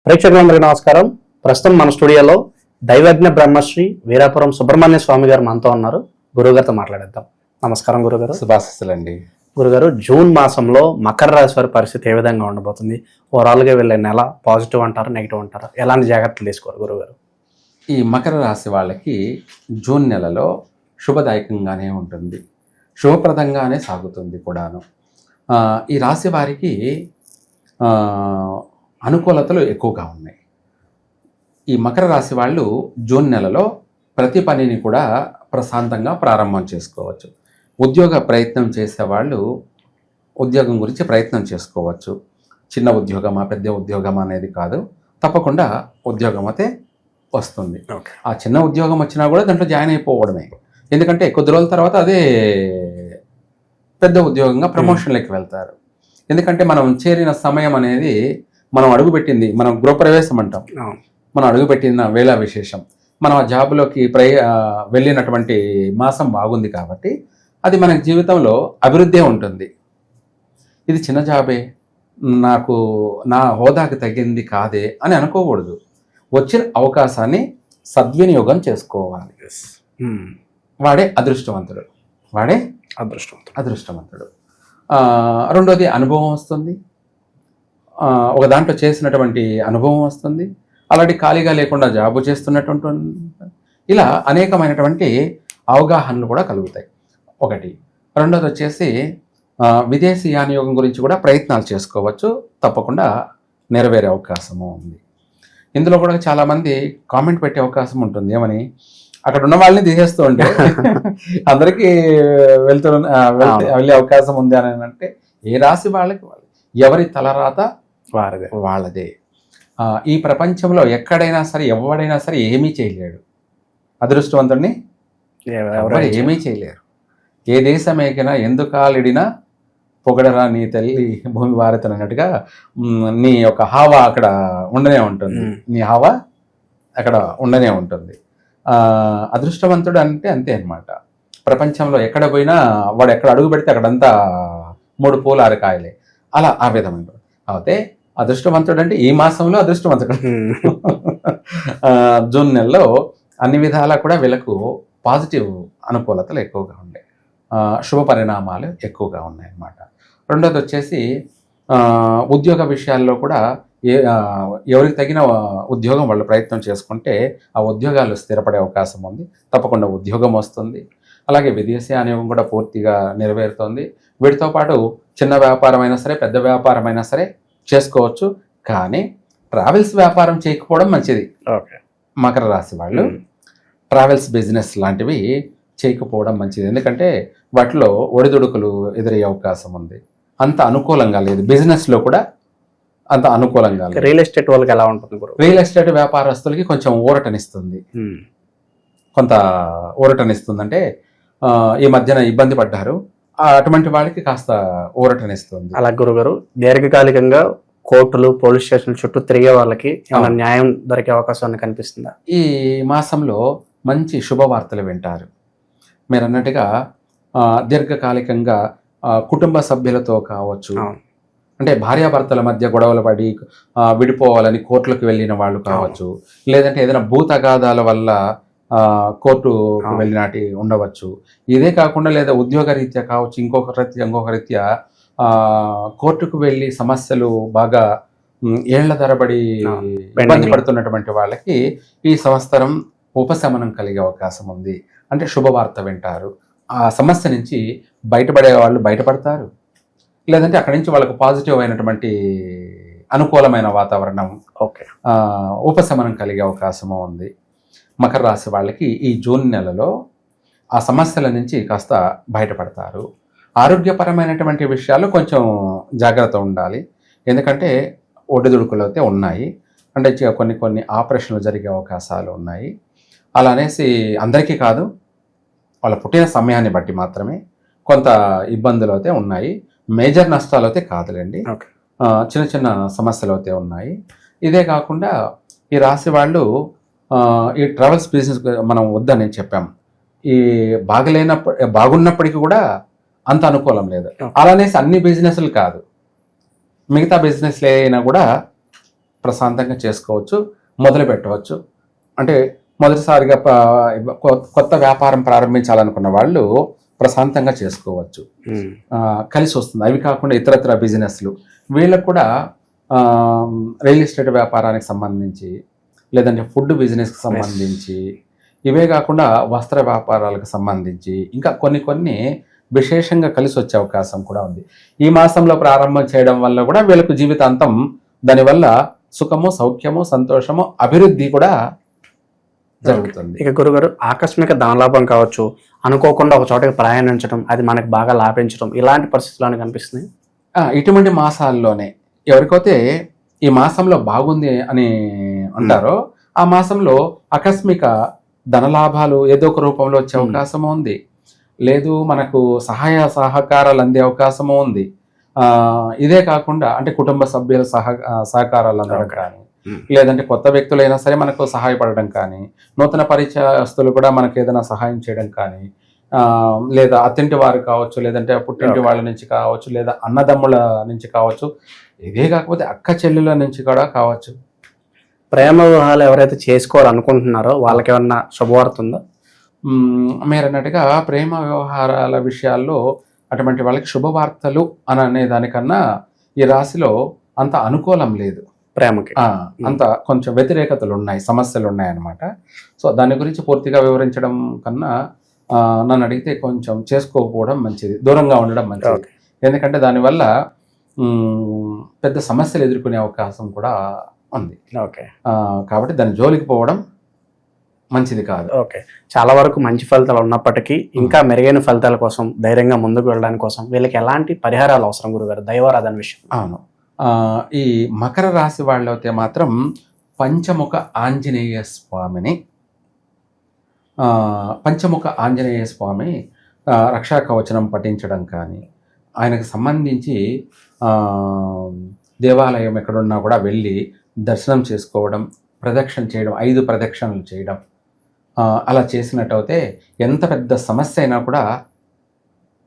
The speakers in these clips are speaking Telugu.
ప్రేక్షకులందరికీ నమస్కారం. ప్రస్తుతం మన స్టూడియోలో దైవజ్ఞ బ్రహ్మశ్రీ వీరాపురం సుబ్రహ్మణ్య స్వామి గారు మనతో ఉన్నారు. గురుగారితో మాట్లాడేద్దాం. నమస్కారం గురుగారు. శుభాశిస్సులండి. గురుగారు, జూన్ మాసంలో మకర రాశి వారి పరిస్థితి ఏ విధంగా ఉండబోతుంది? ఓవరాల్గా వెళ్ళే నెల పాజిటివ్ అంటారా, నెగిటివ్ అంటారా? ఎలాంటి జాగ్రత్తలు తీసుకోరు గురుగారు? ఈ మకర రాశి వాళ్ళకి జూన్ నెలలో శుభదాయకంగానే ఉంటుంది, శుభప్రదంగానే సాగుతుంది కూడాను. ఈ రాశి వారికి అనుకూలతలు ఎక్కువగా ఉన్నాయి. ఈ మకర రాశి వాళ్ళు జూన్ నెలలో ప్రతి పనిని కూడా ప్రశాంతంగా ప్రారంభం చేసుకోవచ్చు. ఉద్యోగ ప్రయత్నం చేసేవాళ్ళు ఉద్యోగం గురించి ప్రయత్నం చేసుకోవచ్చు. చిన్న ఉద్యోగమా పెద్ద ఉద్యోగమా అనేది కాదు, తప్పకుండా ఉద్యోగం అయితే వస్తుంది. ఆ చిన్న ఉద్యోగం వచ్చినా కూడా దాంట్లో జాయిన్ అయిపోవడమే. ఎందుకంటే కొద్ది రోజుల తర్వాత అదే పెద్ద ఉద్యోగంగా ప్రమోషన్లోకి వెళ్తారు. ఎందుకంటే మనం చేరిన సమయం అనేది, మనం అడుగుపెట్టింది, మనం గృహప్రవేశం అంటాం, మనం అడుగుపెట్టిన వేళ విశేషం, మనం ఆ జాబ్లోకి వెళ్ళినటువంటి మాసం బాగుంది కాబట్టి అది మన జీవితంలో అభివృద్ధి ఉంటుంది. ఇది చిన్న జాబే, నాకు నా హోదాకి తగ్గింది కాదే అని అనుకోకూడదు. వచ్చిన అవకాశాన్ని సద్వినియోగం చేసుకోవాలి. వాడే అదృష్టవంతుడు, వాడే అదృష్టవంతుడు. రెండోది అనుభవం వస్తుంది, ఒక దాంట్లో చేసినటువంటి అనుభవం వస్తుంది. అలాంటి ఖాళీగా లేకుండా జాబు చేస్తున్నటువంటి ఇలా అనేకమైనటువంటి అవగాహనలు కూడా కలుగుతాయి. ఒకటి. రెండోది వచ్చేసి విదేశీ యానయోగం గురించి కూడా ప్రయత్నాలు చేసుకోవచ్చు, తప్పకుండా నెరవేరే అవకాశము ఉంది. ఇందులో కూడా చాలామంది కామెంట్ పెట్టే అవకాశం ఉంటుంది. ఏమని? అక్కడ ఉన్న వాళ్ళని తీసేస్తూ ఉంటే అందరికీ వెళ్ళే అవకాశం ఉంది అని అంటే, ఏ రాశి వాళ్ళకి ఎవరి తలరాత వాళ్ళదే. ఈ ప్రపంచంలో ఎక్కడైనా సరే ఎవడైనా సరే ఏమీ చేయలేడు, అదృష్టవంతుడిని ఎవరు ఏమీ చేయలేరు. ఏ దేశం ఎక్కినా ఎందుకాలిడినా పొగడరా నీ తల్లి భూమి భారత్ అన్నట్టుగా నీ యొక్క హావా అక్కడ ఉండనే ఉంటుంది, నీ హావా అక్కడ ఉండనే ఉంటుంది. అదృష్టవంతుడు అంటే అంతే అన్నమాట. ప్రపంచంలో ఎక్కడ పోయినా వాడు ఎక్కడ అడుగు పెడితే అక్కడంతా 3 పూలు 6 కాయలే, అలా ఆ విధమైన. అయితే అదృష్టవంతుడు అంటే ఈ మాసంలో అదృష్టవంతుడు. జూన్ నెలలో అన్ని విధాలా కూడా వీళ్ళకు పాజిటివ్ అనుకూలతలు ఎక్కువగా ఉన్నాయి, శుభ పరిణామాలు ఎక్కువగా ఉన్నాయి అన్నమాట. రెండోది వచ్చేసి ఉద్యోగ విషయాల్లో కూడా ఎవరికి తగిన ఉద్యోగం వాళ్ళు ప్రయత్నం చేసుకుంటే ఆ ఉద్యోగాలు స్థిరపడే అవకాశం ఉంది, తప్పకుండా ఉద్యోగం వస్తుంది. అలాగే విదేశీ యానయోగం కూడా పూర్తిగా నెరవేరుతుంది. వీటితో పాటు చిన్న వ్యాపారం అయినా సరే పెద్ద వ్యాపారం అయినా సరే చేసుకోవచ్చు, కానీ ట్రావెల్స్ వ్యాపారం చేయకపోవడం మంచిది. మకర రాశి వాళ్ళు ట్రావెల్స్ బిజినెస్ లాంటివి చేయకపోవడం మంచిది. ఎందుకంటే వాటిలో ఒడిదుడుకులు ఎదురయ్యే అవకాశం ఉంది, అంత అనుకూలంగా లేదు. బిజినెస్లో కూడా అంత అనుకూలంగా లేదు. రియల్ ఎస్టేట్ వాళ్ళకి ఎలా ఉంటుంది? రియల్ ఎస్టేట్ వ్యాపారస్తులకి కొంచెం ఊరటనిస్తుంది, కొంత ఊరటనిస్తుంది. అంటే ఈ మధ్యన ఇబ్బంది పడ్డారు, అటువంటి వాళ్ళకి కాస్త ఊరటనిస్తుంది. అలా గురుగారు, దీర్ఘకాలికంగా కోర్టులు పోలీస్ స్టేషన్ల చుట్టూ తిరిగే వాళ్ళకి ఏమైనా న్యాయం దొరికే అవకాశం కనిపిస్తుందా? ఈ మాసంలో మంచి శుభవార్తలు వింటారు. మీరు అన్నట్టుగా దీర్ఘకాలికంగా కుటుంబ సభ్యులతో కావచ్చు, అంటే భార్యాభర్తల మధ్య గొడవలు పడి విడిపోవాలని కోర్టులకు వెళ్ళిన వాళ్ళు కావచ్చు, లేదంటే ఏదైనా భూ తగాదాల వల్ల కోర్టుకు వెళ్ళినటి ఉండవచ్చు. ఇదే కాకుండా లేదా ఉద్యోగ రీత్యా కావచ్చు, ఇంకొక రీత్యా కోర్టుకు వెళ్ళి సమస్యలు బాగా ఏళ్ల తరబడి ఇబ్బంది పడుతున్నటువంటి వాళ్ళకి ఈ సంవత్సరం ఉపశమనం కలిగే అవకాశం ఉంది. అంటే శుభవార్త వింటారు, ఆ సమస్య నుంచి బయటపడే వాళ్ళు బయటపడతారు, లేదంటే అక్కడి నుంచి వాళ్ళకు పాజిటివ్ అయినటువంటి అనుకూలమైన వాతావరణం, ఉపశమనం కలిగే అవకాశము ఉంది. మకర రాశి వాళ్ళకి ఈ జూన్ నెలలో ఆ సమస్యల నుంచి కాస్త బయటపడతారు. ఆరోగ్యపరమైనటువంటి విషయాలు కొంచెం జాగ్రత్త ఉండాలి, ఎందుకంటే ఒడిదుడుకులు అయితే ఉన్నాయి. అంటే కొన్ని ఆపరేషన్లు జరిగే అవకాశాలు ఉన్నాయి. అలా అనేసి అందరికీ కాదు, వాళ్ళ పుట్టిన సమయాన్ని బట్టి మాత్రమే కొంత ఇబ్బందులు అయితే ఉన్నాయి. మేజర్ నష్టాలు అయితే కాదులేండి, చిన్న చిన్న సమస్యలు అయితే ఉన్నాయి. ఇదే కాకుండా ఈ రాశి వాళ్ళు ఈ ట్రావెల్స్ బిజినెస్ మనం వద్దని చెప్పాం. ఈ బాగున్నప్పటికీ కూడా అంత అనుకూలం లేదు. అలానేసి అన్ని బిజినెస్లు కాదు, మిగతా బిజినెస్లు అయినా కూడా ప్రశాంతంగా చేసుకోవచ్చు, మొదలు పెట్టవచ్చు. అంటే మొదటిసారిగా కొత్త వ్యాపారం ప్రారంభించాలనుకున్న వాళ్ళు ప్రశాంతంగా చేసుకోవచ్చు, కలిసి వస్తుంది. అవి కాకుండా ఇతరత్ర బిజినెస్లు, వీళ్ళకు కూడా రియల్ ఎస్టేట్ వ్యాపారానికి సంబంధించి, లేదంటే ఫుడ్ బిజినెస్కి సంబంధించి, ఇవే కాకుండా వస్త్ర వ్యాపారాలకు సంబంధించి ఇంకా కొన్ని విశేషంగా కలిసి వచ్చే అవకాశం కూడా ఉంది. ఈ మాసంలో ప్రారంభం చేయడం వల్ల కూడా వీళ్ళకు జీవితాంతం దానివల్ల సుఖము, సౌఖ్యము, సంతోషము, అభివృద్ధి కూడా జరుగుతుంది. ఇక గురుగారు, ఆకస్మిక ధనలాభం కావచ్చు, అనుకోకుండా ఒక చోటకి ప్రయాణించడం, అది మనకు బాగా లాభించడం, ఇలాంటి పరిస్థితులు కనిపిస్తున్నాయి. ఇటువంటి మాసాల్లోనే ఎవరికైతే ఈ మాసంలో బాగుంది అని అంటారో ఆ మాసంలో ఆకస్మిక ధనలాభాలు ఏదో ఒక రూపంలో వచ్చే అవకాశము ఉంది. లేదు, మనకు సహాయ సహకారాలు అందే అవకాశము ఉంది. ఇదే కాకుండా అంటే కుటుంబ సభ్యుల సహకారాలు అందడం కానీ, లేదంటే కొత్త వ్యక్తులైనా సరే మనకు సహాయపడడం కానీ, నూతన పరిచయస్తులు కూడా మనకు ఏదైనా సహాయం చేయడం కానీ, లేదా అత్తింటి వారు కావచ్చు, లేదంటే పుట్టింటి వాళ్ళ నుంచి కావచ్చు, లేదా అన్నదమ్ముల నుంచి కావచ్చు, ఇదే కాకపోతే అక్క చెల్లెల నుంచి కూడా కావచ్చు. ప్రేమ వివాహాలు ఎవరైతే చేసుకోవాలనుకుంటున్నారో వాళ్ళకి ఏమన్నా శుభవార్త ఉందా? మీరు అన్నట్టుగా ప్రేమ వ్యవహారాల విషయాల్లో అటువంటి వాళ్ళకి శుభవార్తలు అని అనే దానికన్నా ఈ రాశిలో అంత అనుకూలం లేదు. ప్రేమకి అంత కొంచెం వ్యతిరేకతలు ఉన్నాయి, సమస్యలు ఉన్నాయన్నమాట. సో దాని గురించి పూర్తిగా వివరించడం కన్నా నన్ను అడిగితే కొంచెం చేసుకోకపోవడం మంచిది, దూరంగా ఉండడం మంచిది. ఎందుకంటే దానివల్ల పెద్ద సమస్యలు ఎదుర్కొనే అవకాశం కూడా ఉంది. కాబట్టి దాని జోలికి పోవడం మంచిది కాదు. చాలా వరకు మంచి ఫలితాలు ఉన్నప్పటికీ ఇంకా మెరుగైన ఫలితాల కోసం, ధైర్యంగా ముందుకు వెళ్ళడానికి కోసం వీళ్ళకి ఎలాంటి పరిహారాలు అవసరం గురుగారు, దైవారాధన విషయం? అవును, ఈ మకర రాశి వాళ్ళైతే మాత్రం పంచముఖ ఆంజనేయ స్వామి రక్షా కవచనం పఠించడం కానీ, ఆయనకు సంబంధించి దేవాలయం ఎక్కడున్నా కూడా వెళ్ళి దర్శనం చేసుకోవడం, ప్రదక్షిణ చేయడం, 5 ప్రదక్షిణలు చేయడం, అలా చేసినట్టయితే ఎంత పెద్ద సమస్య అయినా కూడా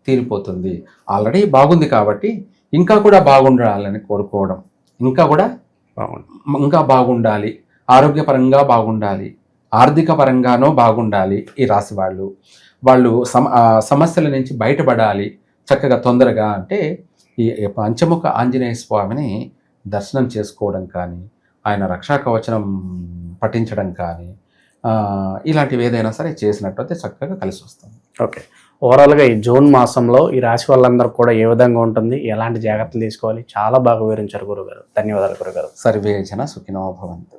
తీరిపోతుంది. ఆల్రెడీ బాగుంది కాబట్టి ఇంకా కూడా బాగుండాలని కోరుకోవడం, ఇంకా బాగుండాలి, ఆరోగ్యపరంగా బాగుండాలి, ఆర్థిక పరంగానూ బాగుండాలి. ఈ రాశి వాళ్ళు సమస్యల నుంచి బయటపడాలి చక్కగా తొందరగా అంటే ఈ పంచముఖ ఆంజనేయ స్వామిని దర్శనం చేసుకోవడం కానీ, ఆయన రక్షా కవచనం పఠించడం కానీ, ఇలాంటివి ఏదైనా సరే చేసినట్టయితే చక్కగా కలిసి వస్తుంది. ఓవరాల్గా ఈ జూన్ మాసంలో ఈ రాశి వాళ్ళందరూ కూడా ఏ విధంగా ఉంటుంది, ఎలాంటి జాగ్రత్తలు తీసుకోవాలి, చాలా బాగా వివరించారు గురుగారు. ధన్యవాదాలు గురుగారు. సర్వే జన సుఖినో భవంతు.